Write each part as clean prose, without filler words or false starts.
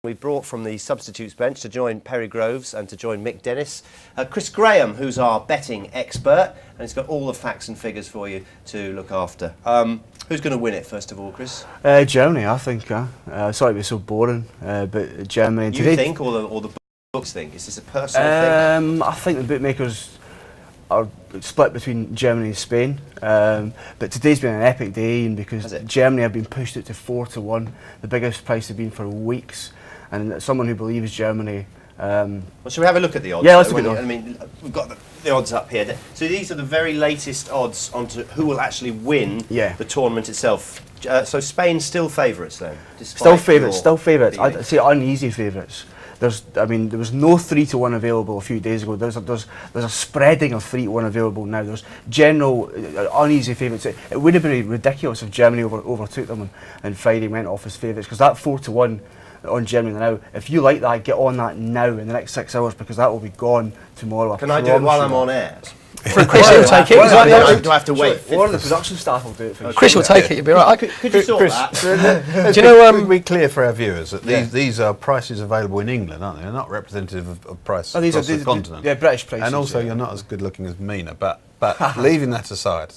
We brought from the substitutes bench to join Perry Groves and to join Mick Dennis, Chris Graham, who's our betting expert, and he's got all the facts and figures for you to look after. Who's going to win it, first of all, Chris? Germany, I think. Sorry to be so boring, but Germany. You think, or the books think? Is this a personal thing? I think the bookmakers are split between Germany and Spain, but today's been an epic day, Ian, because Germany have been pushed it to 4-1, the biggest price they've been for weeks. And someone who believes Germany. Well, shall we have a look at the odds? Yeah, let's look at the odds. I mean, we've got the odds up here. So these are the very latest odds onto who will actually win the tournament itself. So Spain's still favourites then? Still favourites. I'd say uneasy favourites. There was no 3-1 available a few days ago. There's a spreading of 3-1 available now. There's general uneasy favourites. It would have been ridiculous if Germany overtook them and Friday went off as favourites, because that 4-1 on Germany now, if you like that, get on that now in the next 6 hours, because that will be gone tomorrow. Can I do it while I'm on air? Chris will take it. Do I have to wait? Or the production staff will do it for you. Chris will take it, you'll be right. Could you sort that? Do you know, be clear for our viewers that these are prices available in England, aren't they? They're not representative of price across the continent. Yeah, British prices. And also, you're not as good looking as Mina, but leaving that aside,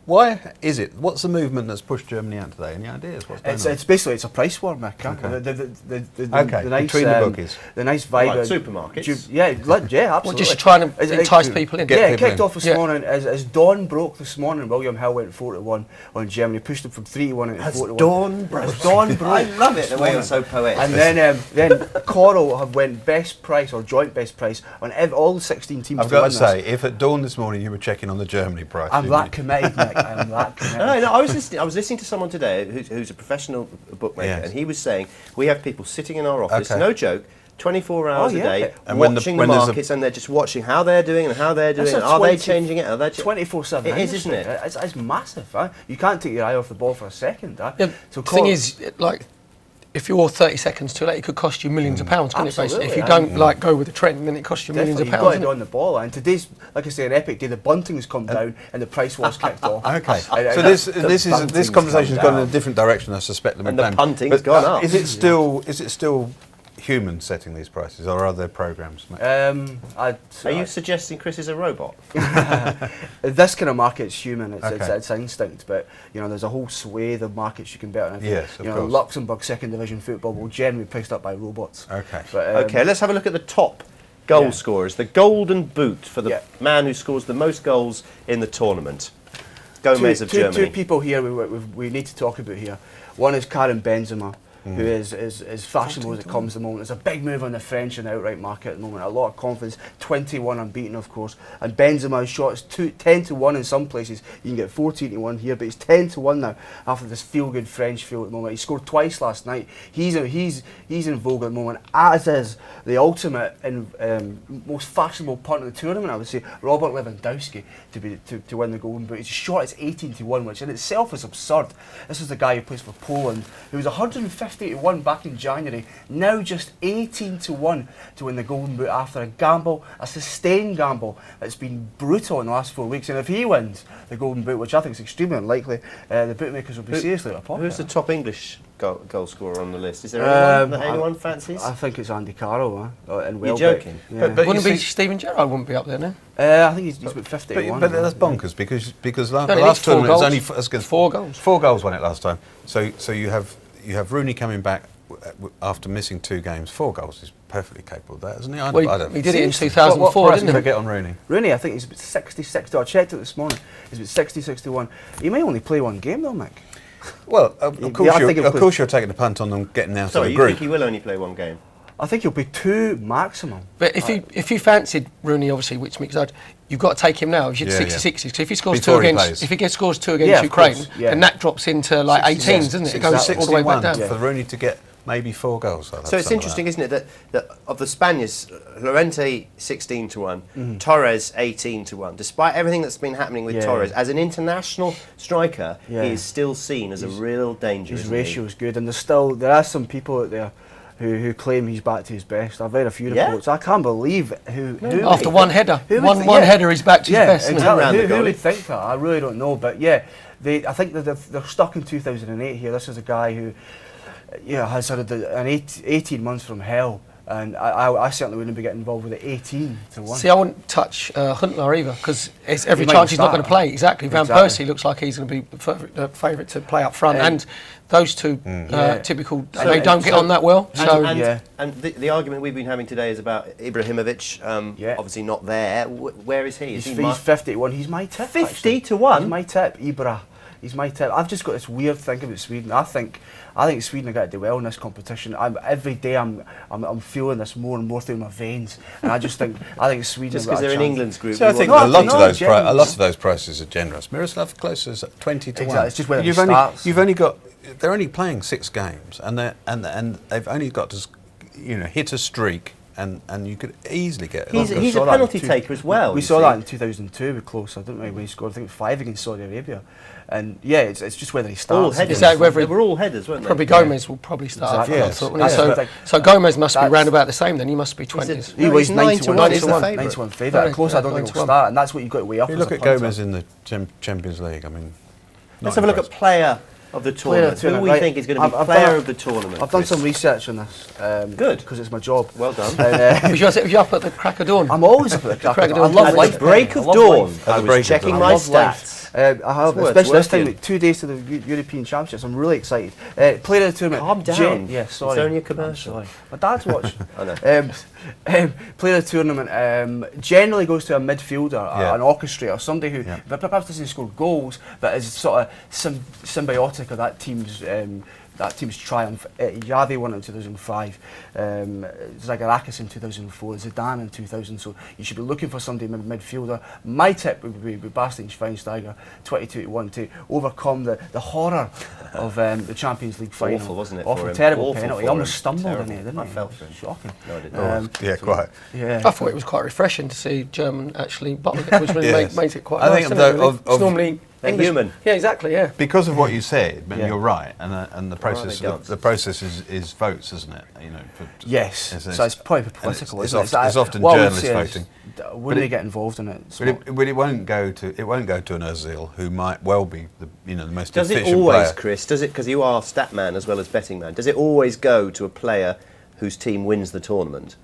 why is it? What's the movement that's pushed Germany out today? Any ideas? It's basically a price war, Mick. Okay. Between the bookies, the nice vibe. Like supermarkets. Yeah, absolutely. Well, just trying to entice people in. It kicked off this morning as dawn broke this morning. William Hill went 4-1 on Germany, pushed them from 3-1 into 4-1. Dawn broke. I love it the way you're so poetic. And then Coral have went best price or joint best price on all 16 teams. I've got to say, if at dawn this morning you were checking on the Germany price, I'm that committed, Nick. I'm that committed. No, I was listening to someone today who's a professional bookmaker, and he was saying we have people sitting in our office, no joke, 24 hours a day, and watching the markets, and they're just watching how they're doing and how they're doing. Are they changing it? Are they 24/7? It is, isn't it? It's massive. You can't take your eye off the ball for a second. Yeah, so the thing is, like, if you're 30 seconds too late, it could cost you millions of pounds, couldn't it, basically? If you don't go with the trend, then it costs you millions of pounds. You've got to go on the ball, and today's, like I say, an epic day. The bunting's come down and the price war's kicked off. Okay, so this conversation's gone in a different direction, I suspect. And the punting's gone up. Is it still humans setting these prices, or are there programs? Are you suggesting Chris is a robot? This kind of market's human. It's instinct, but there's a whole swathe of markets you can bet on. Yes, of course. Luxembourg second division football will generally be priced up by robots. Okay. But, okay, let's have a look at the top goal scorers. The golden boot for the man who scores the most goals in the tournament. Gomez of Germany. Two people here we need to talk about here. One is Karim Benzema, who is fashionable as it comes at the moment. It's a big move on the French and outright market at the moment. A lot of confidence. 21 unbeaten, of course. And Benzema's shots 10-1 in some places. You can get 14-1 here, but it's 10-1 now after this feel-good French feel at the moment. He scored twice last night. He's in vogue at the moment, as is the ultimate and most fashionable punt of the tournament, I would say, Robert Lewandowski, to win the Golden Boot. His shot is 18-1, which in itself is absurd. This is the guy who plays for Poland, who was 150-1 back in January, now just 18-1 to win the Golden Boot after a sustained gamble that's been brutal in the last 4 weeks. And if he wins the Golden Boot, which I think is extremely unlikely, the bookmakers will be seriously at a pocket. Who's the top English goal scorer on the list? Is there anyone that anyone fancies? I think it's Andy Carroll. You're joking? Yeah. But wouldn't be Steven Gerrard wouldn't be up there now? I think he's about 50-1. But that's bonkers because last tournament it was only 4 goals. 4 goals won it last time. So you have Rooney coming back after missing 2 games. 4 goals is perfectly capable of that, isn't he? He did it in 2004, didn't he? What get on Rooney? Rooney, I think he's about 60-60. I checked it this morning. He's about 60-61. He may only play 1 game though, Mick. Well, of course you're taking the punt on them getting out of the group. You think he will only play 1 game? I think he'll play 2 maximum. But if you fancied Rooney, obviously, which makes sense, you've got to take him now. If you're 60-60, so if he scores Before 2 against, scores 2 against Ukraine, then that drops into like 18s, doesn't it? It goes all the way back down. For Rooney to get maybe 4 goals. So it's interesting, isn't it, that of the Spaniards, Llorente 16-1, Torres 18-1. Despite everything that's been happening with Torres, as an international striker, he is still seen as a real danger. His ratio is good, and there are some people out there who claim he's back to his best. I've read a few reports. I can't believe who after one header, one header, he's back to his best. Exactly. Who would think that? I really don't know, but I think that they're stuck in 2008 here. This is a guy who has had an 18 months from hell. And I certainly wouldn't be getting involved with it 18-1. See, I wouldn't touch Huntelaar either, because it's every chance he's not going to play. Exactly. Van Persie looks like he's going to be the favourite to play up front, and those two typical. So, they don't get on that well. And the argument we've been having today is about Ibrahimovic. Obviously not there. Where is he? He's 50-1. He's my tip. 50-1. He's my tip. Ibra. He's my tip. I've just got this weird thing about Sweden. I think Sweden are going to do well in this competition. Every day I'm feeling this more and more through my veins, and I think Sweden. Just because they're in England's group. So I think a lot of those prices are generous. Miroslav Klose is 20-1. Exactly. It's just whether he starts. They're only playing 6 games, and they've only got to hit a streak. And you could easily get. He's a penalty taker as well. We saw that in 2002 with Klose, didn't we? When he scored, I think 5 against Saudi Arabia, and it's just whether he starts. All headers. They were all headers, weren't they? Probably Gomez will probably start. So Gomez must be round about the same. Then he must be 20s. He was 91 favourite. Klose, I don't think will start, and that's what you've got to weigh up. You look at Gomez in the Champions League. I mean, let's have a look at player of the tournament. Who we think is going to be player of the tournament? I've done some research on this. Good, because it's my job. Well done. You're up at the crack of dawn. I'm always up at the crack of dawn. I love life. Break of dawn. I was checking my stats. I have, especially this time, 2 days to the European Championships. I'm really excited. Player of the tournament. Calm down. Sorry. It's only a commercial. Sorry. My dad's watching. I know. Player of the tournament generally goes to a midfielder, an orchestrator, somebody who perhaps doesn't score goals, but is sort of symbiotic of that team's triumph. Javi won it in 2005, Zagarakis in 2004, Zidane in 2000, so you should be looking for somebody in midfielder. My tip would be Bastian Schweinsteiger, 22-1, to overcome the horror of the Champions League final. Awful, wasn't it? Awful, terrible penalty. He almost stumbled in it, didn't he? I felt for him. Shocking. No, I didn't. Quite. Yeah. I thought it was quite refreshing to see German actually bottle it, which really makes it quite nice. I think it's normally they're human. Yeah, exactly. Yeah. Because of what you said, but you're right, and the process. The process is votes, isn't it? Yes. So it's probably political. It's often journalists voting. Wouldn't they get involved in it? But it won't go to an Ozil, who might well be the most efficient player. Does it always, Chris? Does it, because you are stat man as well as betting man? Does it always go to a player whose team wins the tournament?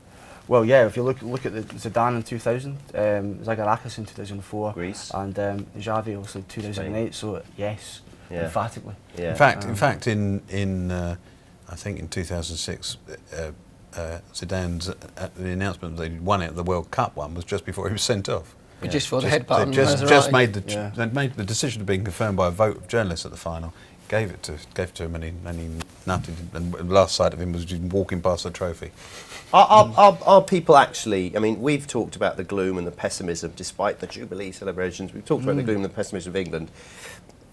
Well, yeah. If you look at the Zidane in 2000, Zagarakis in 2004, Greece, and Xavi obviously 2008. Spain. So yes, emphatically. Yeah. In fact, I think in 2006, Zidane's the announcement that he'd won it, the World Cup one, was just before he was sent off. Just for the head button. Just made the decision of being confirmed by a vote of journalists at the final. Gave it to him, and he nutted. And the last sight of him was just walking past the trophy. Are people actually? I mean, we've talked about the gloom and the pessimism, despite the Jubilee celebrations. We've talked about the gloom and the pessimism of England.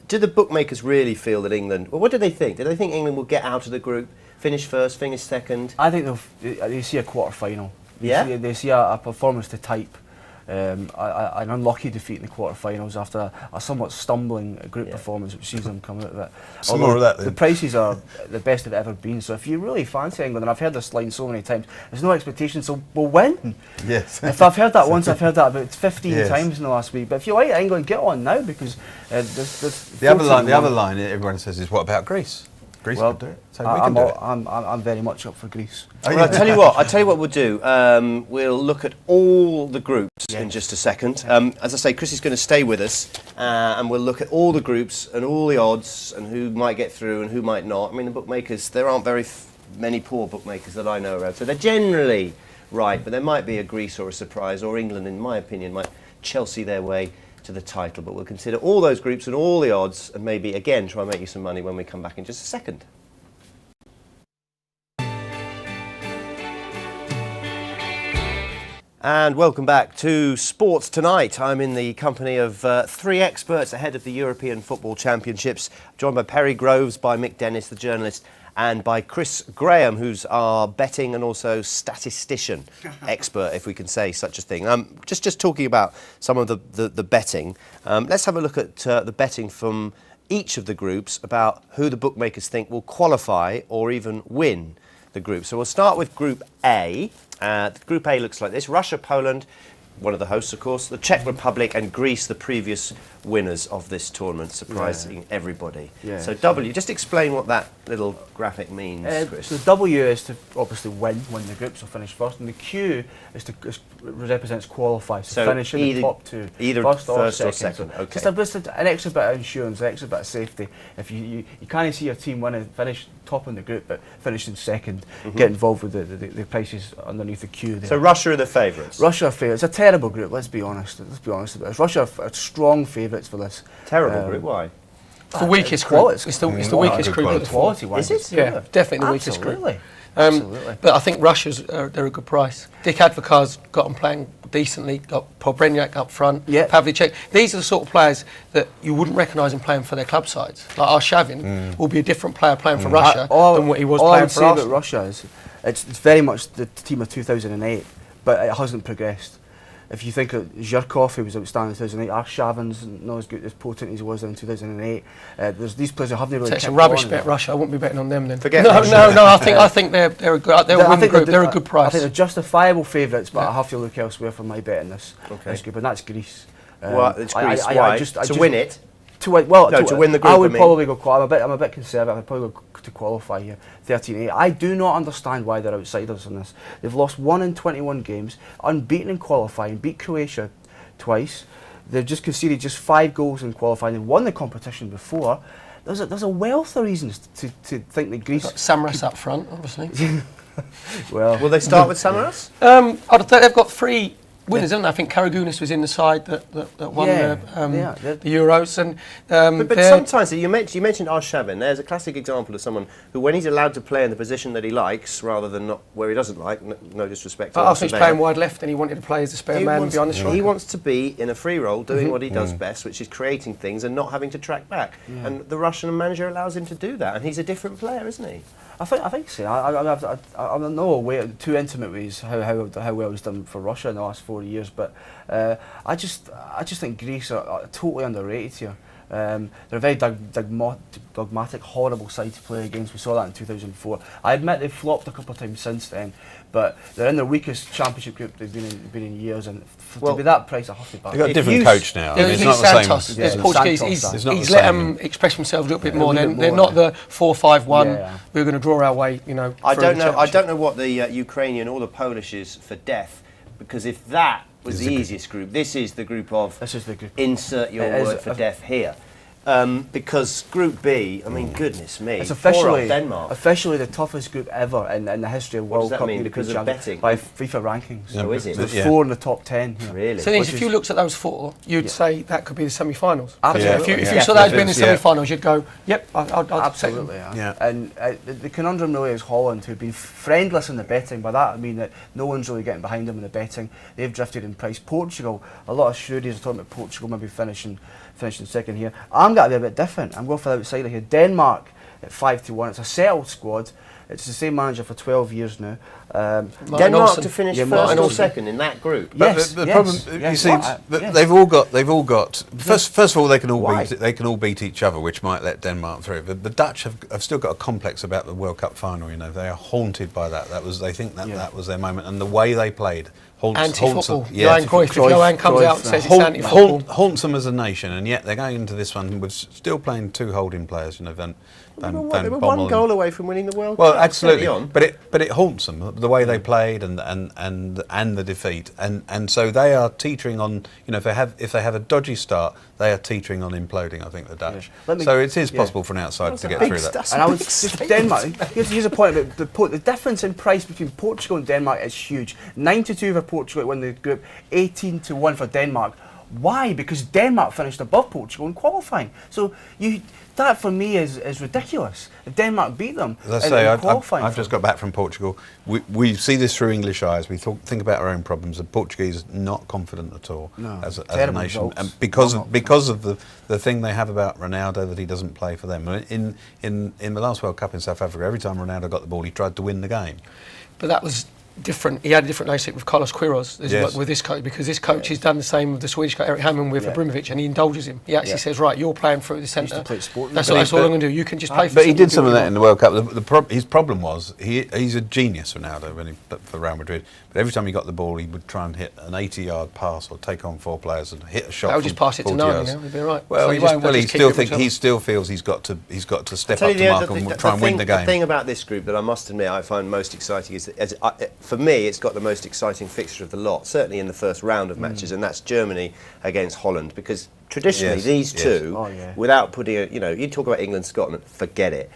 Do the bookmakers really feel that England? Well, what do they think? Do they think England will get out of the group, finish first, finish second? I think they see a quarter final. They see a performance to type. An unlucky defeat in the quarter-finals after a somewhat stumbling group performance, which sees them come out of it. Some more of that, then. The prices are the best they've ever been, so if you really fancy England, and I've heard this line so many times, there's no expectation, so we'll win. Yes. If I've heard that once, I've heard that about 15 times in the last week. But if you like England, get on now, because the other line everyone says is, what about Greece? Greece could do it. So I'm very much up for Greece. Well, I'll tell you what we'll do. We'll look at all the groups in just a second. As I say, Chris is going to stay with us, and we'll look at all the groups and all the odds and who might get through and who might not. I mean, the bookmakers, there aren't very many poor bookmakers that I know around, so they're generally right, but there might be a Greece or a surprise, or England, in my opinion, might Chelsea their way to the title. But we'll consider all those groups and all the odds, and maybe again try and make you some money when we come back in just a second. And welcome back to Sports Tonight. I'm in the company of 3 experts ahead of the European Football Championships, joined by Perry Groves, by Mick Dennis, the journalist, and by Chris Graham, who's our betting and also statistician expert, if we can say such a thing. Just talking about some of the betting, let's have a look at the betting from each of the groups about who the bookmakers think will qualify or even win the group. So we'll start with Group A. Group A looks like this: Russia, Poland, one of the hosts, of course, the Czech Republic and Greece, the previous winners of this tournament, surprising everybody. Yeah. So W, just explain what that little graphic means, Chris. So the W is to obviously win the group, so finish first, and the Q represents qualify, so finish in the top two, either first or second. Okay. Just an extra bit of insurance, an extra bit of safety. If you can't see your team winning, finish top in the group, but finish in second, get involved with the prices underneath the Q there. So Russia are the favourites? Russia are favourites. It's a terrible group, let's be honest. Let's be honest about it. Russia are strong favourites for this. Terrible group, why? It's the weakest group. It's the weakest group. Quality-wise. Is it? Yeah, definitely the weakest group. Absolutely. But I think Russia's they're a good price. Dick Advocaat's got them playing decently. Got Pobrenyak up front. Yeah. Pavlicek. These are the sort of players that you wouldn't recognise him playing for their club sides. Like Arshavin will be a different player playing for Russia than what he was playing for Arsenal. All I would say about Russia is it's very much the team of 2008, but it hasn't progressed. If you think of Zhirkov, who was outstanding in 2008, Arshavin's not as good as potent as he was in 2008. There's these players who haven't really. It's a rubbish bet, Russia. I wouldn't be betting on them then. Forget Russia. No. I think they're a good. They're a good price. I think they're justifiable favourites, but I have to look elsewhere for my bet in this group, and that's Greece. Well, it's Greece. Why? To win it. To win the group. I would probably go. I'm a bit conservative. I'd probably go to qualify here. 13-8. I do not understand why they're outsiders in this. They've lost 1 in 21 games, unbeaten in qualifying, beat Croatia twice. They've just conceded just 5 goals in qualifying and won the competition before. There's a wealth of reasons to think that Greece. Samaras up front, obviously. Well, will they start with Samaras? They've got 3 winners, haven't they? I think Karagounis was in the side that won the Euros, and but sometimes you mentioned Arshavin. There's a classic example of someone who, when he's allowed to play in the position that he likes, rather than not where he doesn't like. No disrespect. I think he's playing wide left, and he wanted to play as a spare man. Behind the striker. He wants to be in a free role, doing what he does best, which is creating things and not having to track back. Yeah. And the Russian manager allows him to do that, and he's a different player, isn't he? I think so. I'm not aware too intimate ways how well he's done for Russia in the last 4 years, but I just think Greece are totally underrated here. They're a very dogmatic, horrible side to play against. We saw that in 2004. I admit they've flopped a couple of times since then, but they're in their weakest championship group they've been in years, and to be that price, I have to back. They've got a different coach now. It's not the same. It's Portuguese. He's let them express themselves a little bit more. They're not the 4-5-1. We're going to draw our way. I don't know what the Ukrainian or the Polish is for death, because if that was the easiest group, this is the group of insert your word for death here. Because Group B, I mean, goodness me, it's officially Denmark. Officially the toughest group ever in the history of World Cup. What does that mean? Because of betting? By FIFA rankings. So is it? There's 4 in the top 10. Really? So if you looked at those 4, you'd say that could be the semi-finals. Absolutely. If you saw that had been the semi-finals, you'd go, yep, I'd absolutely. And the conundrum really is Holland, who've been friendless in the betting. By that I mean that no one's really getting behind them in the betting. They've drifted in price. Portugal, a lot of shrewdies are talking about Portugal maybe finishing second here. I'm going to be a bit different. I'm going for the outsider here. Denmark at 5-1. It's a settled squad. It's the same manager for 12 years now. Denmark to finish first or second in that group. Yes. The problem, you see, they've all got. First of all, they can all beat each other, which might let Denmark through. But the Dutch have still got a complex about the World Cup final. They are haunted by that. They think that was their moment, and the way they played. Anti-football. Johan Cruyff. If Johan comes out and says it's anti-football. Haunts them as a nation, and yet they're going into this one with still playing 2 holding players. They were 1 goal away from winning the World Cup. Well, absolutely, but it haunts them the way they played and the defeat, and so they are teetering on. If they have a dodgy start, they are teetering on imploding. I think the Dutch. So it is possible for an outsider to get through that. And I was Denmark. Here's a point about the difference in price between Portugal and Denmark is huge. 9-2 for Portugal to win the group, 18-1 for Denmark. Why? Because Denmark finished above Portugal in qualifying. So that for me is ridiculous. If Denmark beat them, as I say, I've just got back from Portugal. We see this through English eyes. We think about our own problems. The Portuguese are not confident at all as a nation, and because of the thing they have about Ronaldo, that he doesn't play for them. In the last World Cup in South Africa, every time Ronaldo got the ball, he tried to win the game. But that was different. He had a different relationship with Carlos Queiroz with this coach, because this coach has done the same with the Swedish coach Eric Hammond with Ibrahimovic, and he indulges him. He actually says, right, you're playing through the centre. That's all I'm going to do. You can just play for. But he did some of that in the World Cup. His problem was he's a genius, Ronaldo, when he for Real Madrid. But every time he got the ball, he would try and hit an 80-yard pass or take on 4 players and hit a shot. I'll just pass it to Nani now. He'll be right. Well, he still feels he's got to step up to mark and try and win the game. The thing about this group that I must admit I find most exciting is that, for me, it's got the most exciting fixture of the lot, certainly in the first round of matches, and that's Germany against Holland, because traditionally these two, without putting you talk about England, Scotland, forget it.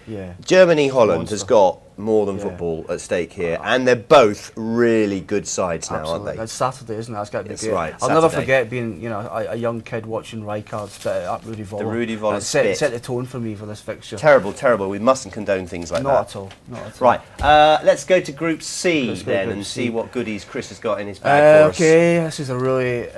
Germany, Holland has got more than football at stake here, and they're both really good sides now, aren't they? That's Saturday, isn't it? That's got to be great. Right, I'll never forget being a young kid watching Rijkaard's bit at Rudy Voller. The Rudy Voller set the tone for me for this fixture. Terrible. We mustn't condone things like that. Not at all. Right, let's go to Group C then and see what goodies Chris has got in his bag for us. Okay, this is a really.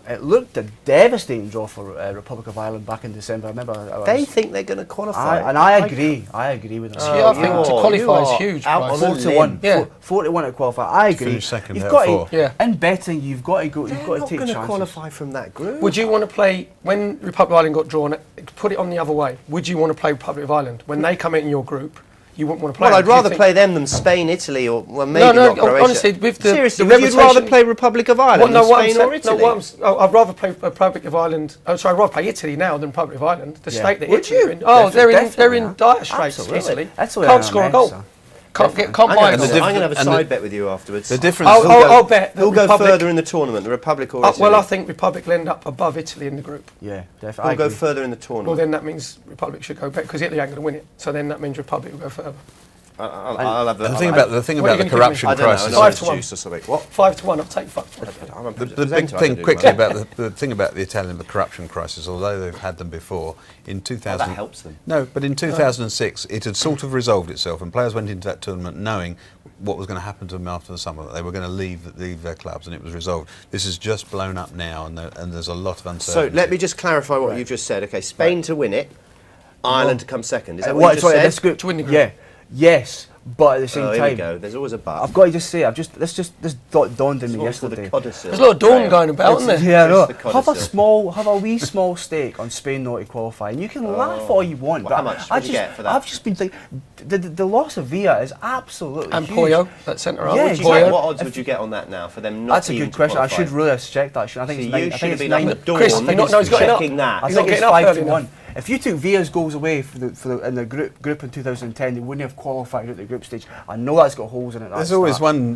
It looked a devastating draw for Republic of Ireland back in December. I remember. They think they're going to qualify, and I agree. I agree with them. I think to qualify is huge. 4-1. 4-1 to qualify. I agree. Finish second, you've got to, in betting, you've got to go. You've got to take chances. They're not going to qualify from that group. Would you want to play when Republic of Ireland got drawn? Put it on the other way. Would you want to play Republic of Ireland when they come in your group? You wouldn't want to play. Well, I'd rather play them than Spain, Italy, or maybe not Croatia. Honestly, with the seriously, you'd rather play Republic of Ireland than Spain or Italy? I'd rather play Republic of Ireland. I'd rather play Italy now than Republic of Ireland. The state that Italy are in. Oh, they're in dire straits. Italy can't score a goal. Can't buy a goal. I'm going to have a side bet with you afterwards. The difference. I'll bet who'll go further in the tournament, the Republic or Italy? Well, I think Republic will end up above Italy in the group. Yeah, definitely. Who'll go further in the tournament? Well, then that means Republic should go back, because Italy ain't going to win it. So then that means Republic will go further. I'll have the thing about the corruption crisis. 5-1. What? 5-1. I'll take 5. The big thing quickly about the thing about the Italian corruption crisis, although they've had them before, in 2000. That helps them. No, but in 2006 it had sort of resolved itself, and players went into that tournament knowing what was going to happen to them after the summer, that they were going to leave their clubs, and it was resolved. This is just blown up now, and there's a lot of uncertainty. So let me just clarify what you've just said. Okay, Spain to win it, Ireland to come second. Is that what you just said? To win the group. Yeah. Yes, but at the same time, here we go. There's always a but. I've got to just say, this dawned on me yesterday. There's a lot of dawn going about, isn't there? Yeah, I know. Have a wee small stake on Spain not to qualify, and you can laugh all you want. Well, how much would you get for that? I've just been thinking, the loss of Villa is absolutely and huge. Pollo, that centre half. Yeah, what odds would you get on that now for them not? That's a good question. I should really have checked that. I think it's 9. Been up at dawn. Chris, he's got checking that. I think it's 5-1. If you took Villa's goals away in the group in 2010, they wouldn't have qualified at the group stage. I know that's got holes in it. There's always one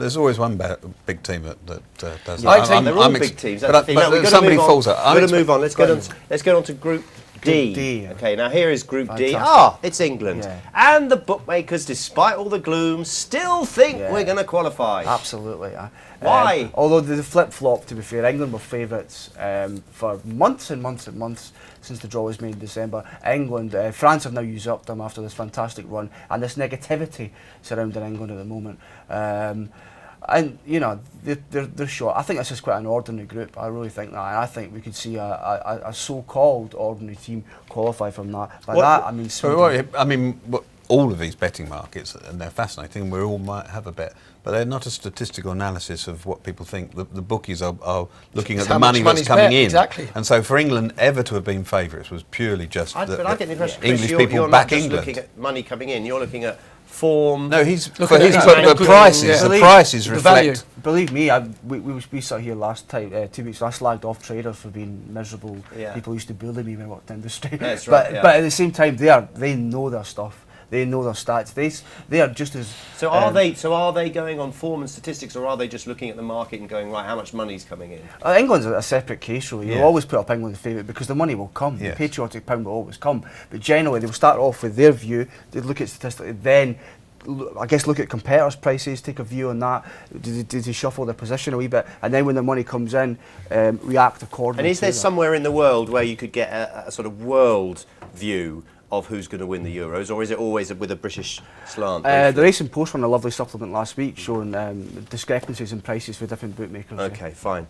big team that does that. They're all big teams. But somebody falls out. We're going to move on. Let's get on to Group D. Okay, now here is Group D. It's England. Yeah. And the bookmakers, despite all the gloom, still think we're going to qualify. Absolutely. Why? Although the flip-flop, to be fair, England were favourites for months and months and months since the draw was made in December. France have now usurped them after this fantastic run and this negativity surrounding England at the moment. And they're short. I think this is quite an ordinary group. I really think that, and I think we could see a so-called ordinary team qualify from that. By that I mean Sweden. All of these betting markets, and they're fascinating. We all might have a bet, but they're not a statistical analysis of what people think. The bookies are looking at the money that's coming in. Exactly. And so for England ever to have been favourites was purely just I get the impression English people back England. You're not just looking at money coming in. You're looking at form. No, the prices reflect. Believe me, we sat here last time, 2 weeks. I slagged off traders for being miserable. Yeah. People used to bully me when I worked in the industry. That's right. But at the same time, they know their stuff. They know their stats. They are just as. So are they going on form and statistics, or are they just looking at the market and going, right, how much money's coming in? England's a separate case, really. You'll always put up England's favourite because the money will come. The patriotic pound will always come. But generally, they will start off with their view. They look at statistics, then I guess look at competitors' prices, take a view on that. Do they shuffle their position a wee bit, and then when the money comes in, react accordingly. And is there somewhere in the world where you could get a sort of world view of who's going to win the Euros, or is it always with a British slant? The Racing Post ran a lovely supplement last week showing discrepancies in prices for different bookmakers. Okay, fine.